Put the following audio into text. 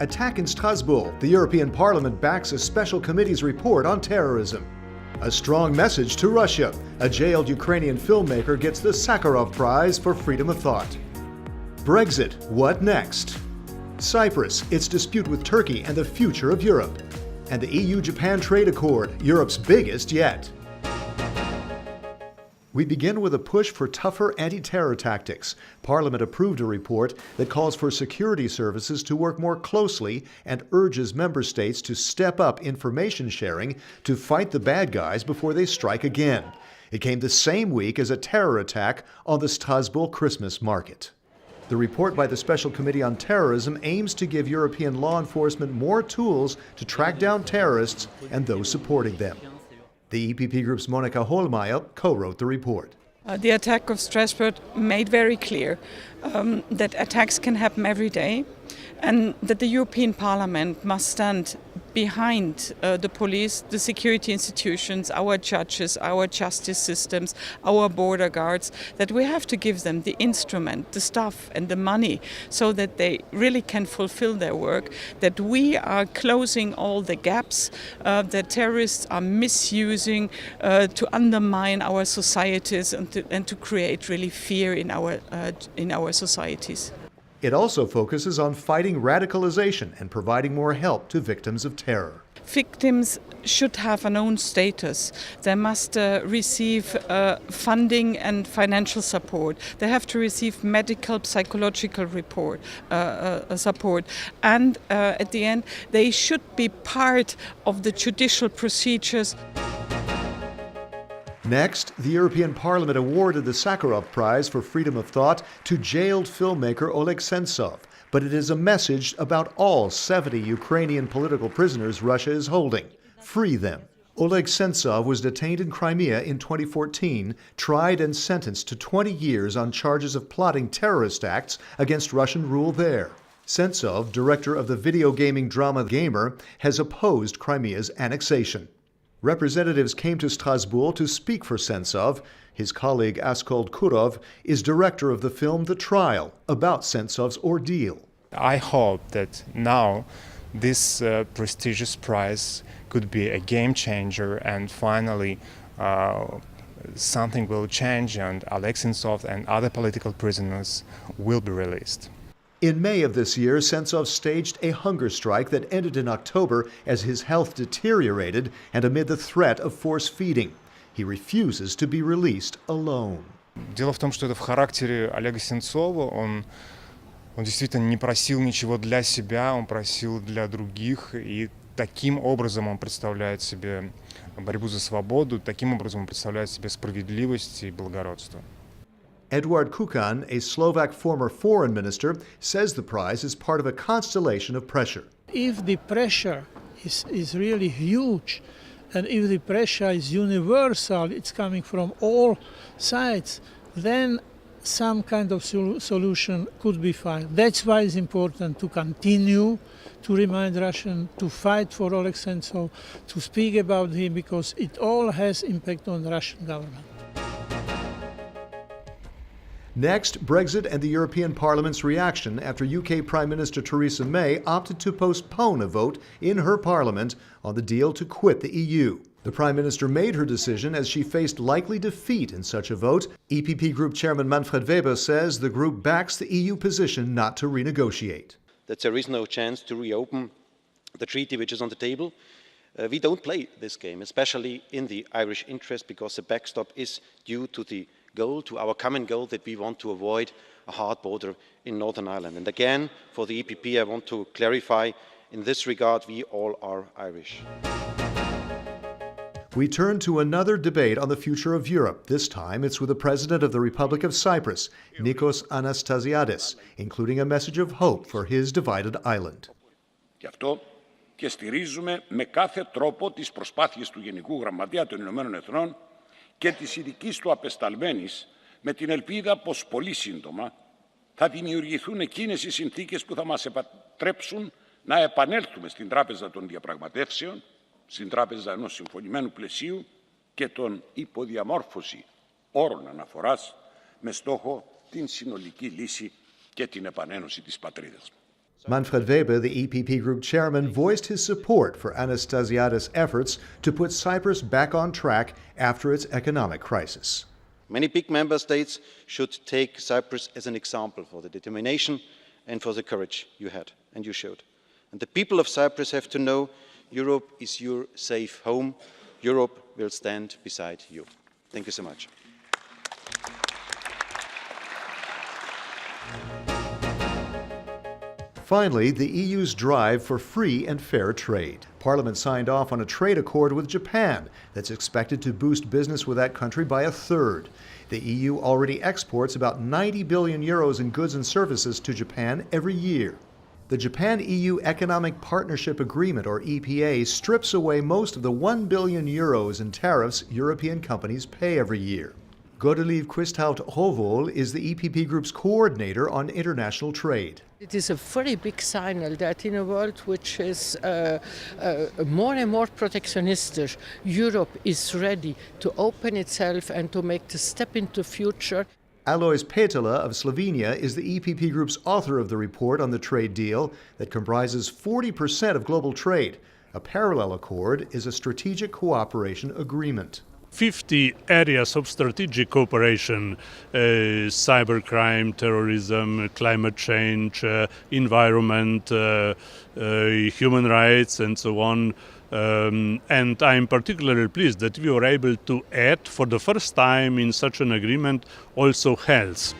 Attack in Strasbourg. The European Parliament backs a special committee's report on terrorism. A strong message to Russia. A jailed Ukrainian filmmaker gets the Sakharov Prize for freedom of thought. Brexit. What next? Cyprus. Its dispute with Turkey and the future of Europe. And the EU-Japan trade accord, Europe's biggest yet. We begin with a push for tougher anti-terror tactics. Parliament approved a report that calls for security services to work more closely and urges member states to step up information sharing to fight the bad guys before they strike again. It came the same week as a terror attack on the Strasbourg Christmas market. The report by the Special Committee on Terrorism aims to give European law enforcement more tools to track down terrorists and those supporting them. The EPP Group's Monika Hohlmeier co-wrote the report. The attack of Strasbourg made very clear that attacks can happen every day and that the European Parliament must stand behind the police, the security institutions, our judges, our justice systems, our border guards, that we have to give them the instrument, the staff and the money so that they really can fulfill their work, that we are closing all the gaps that terrorists are misusing to undermine our societies and to create really fear in our societies. It also focuses on fighting radicalisation and providing more help to victims of terror. Victims should have an own status. They must receive funding and financial support. They have to receive medical, psychological support. And at the end, they should be part of the judicial procedures. Next, the European Parliament awarded the Sakharov Prize for freedom of thought to jailed filmmaker Oleg Sentsov. But it is a message about all 70 Ukrainian political prisoners Russia is holding. Free them. Oleg Sentsov was detained in Crimea in 2014, tried and sentenced to 20 years on charges of plotting terrorist acts against Russian rule there. Sentsov, director of the video gaming drama Gamer, has opposed Crimea's annexation. Representatives came to Strasbourg to speak for Sentsov. His colleague Eduard Kukan is director of the film The Trial, about Sentsov's ordeal. I hope that now this prestigious prize could be a game changer and finally something will change and Oleg Sentsov and other political prisoners will be released. In May of this year, Sentsov staged a hunger strike that ended in October as his health deteriorated and amid the threat of force feeding. He refuses to be released alone. Дело в том, что это в характере Олега Сенцова. Он действительно не просил ничего для себя, он просил для других. И таким образом он представляет себе борьбу за свободу, таким образом он представляет себе справедливость и благородство. Eduard Kukan, a Slovak former foreign minister, says the prize is part of a constellation of pressure. If the pressure is really huge, and if the pressure is universal, it's coming from all sides, then some kind of solution could be found. That's why it's important to continue to remind Russians to fight for Oleg Sentsov, to speak about him, because it all has impact on the Russian government. Next, Brexit and the European Parliament's reaction after UK Prime Minister Theresa May opted to postpone a vote in her parliament on the deal to quit the EU. The Prime Minister made her decision as she faced likely defeat in such a vote. EPP Group Chairman Manfred says the group backs the EU position not to renegotiate. That there is no chance to reopen the treaty which is on the table. We don't play this game, especially in the Irish interest, because the backstop is due to the goal, to our common goal, that we want to avoid a hard border in Northern Ireland. And again, for the EPP, I want to clarify, in this regard, we all are Irish. We turn to another debate on the future of Europe. This time, it's with the President of the Republic of Cyprus, Nicos Anastasiades, including a message of hope for his divided island. Γι' αυτό και στηρίζουμε με κάθε τρόπο τις προσπάθειες του Γενικού Γραμματέα των Ηνωμένων Εθνών και της ειδικής του απεσταλμένης, με την ελπίδα πως πολύ σύντομα θα δημιουργηθούν εκείνες οι συνθήκες που θα μας επιτρέψουν να επανέλθουμε στην τράπεζα των διαπραγματεύσεων, στην τράπεζα ενός συμφωνημένου πλαισίου και τον υποδιαμόρφωση όρων αναφοράς με στόχο την συνολική λύση και την επανένωση της πατρίδας. Manfred, the EPP Group chairman, voiced his support for Anastasiades' efforts to put Cyprus back on track after its economic crisis. Many big member states should take Cyprus as an example for the determination and for the courage you had and you showed. And the people of Cyprus have to know Europe is your safe home. Europe will stand beside you. Thank you so much. Finally, the EU's drive for free and fair trade. Parliament signed off on a trade accord with Japan that's expected to boost business with that country by a third. The EU already exports about 90 billion euros in goods and services to Japan every year. The Japan-EU Economic Partnership Agreement, or EPA, strips away most of the 1 billion euros in tariffs European companies pay every year. Godelieve Quisthout-Rovol is the EPP Group's coordinator on international trade. It is a very big signal that in a world which is more and more protectionistic, Europe is ready to open itself and to make the step into the future. Alois Petela of Slovenia is the EPP Group's author of the report on the trade deal that comprises 40% of global trade. A parallel accord is a strategic cooperation agreement. 50 areas of strategic cooperation, cybercrime, terrorism, climate change, environment, human rights, and so on. And I'm particularly pleased that we were able to add, for the first time in such an agreement, also health.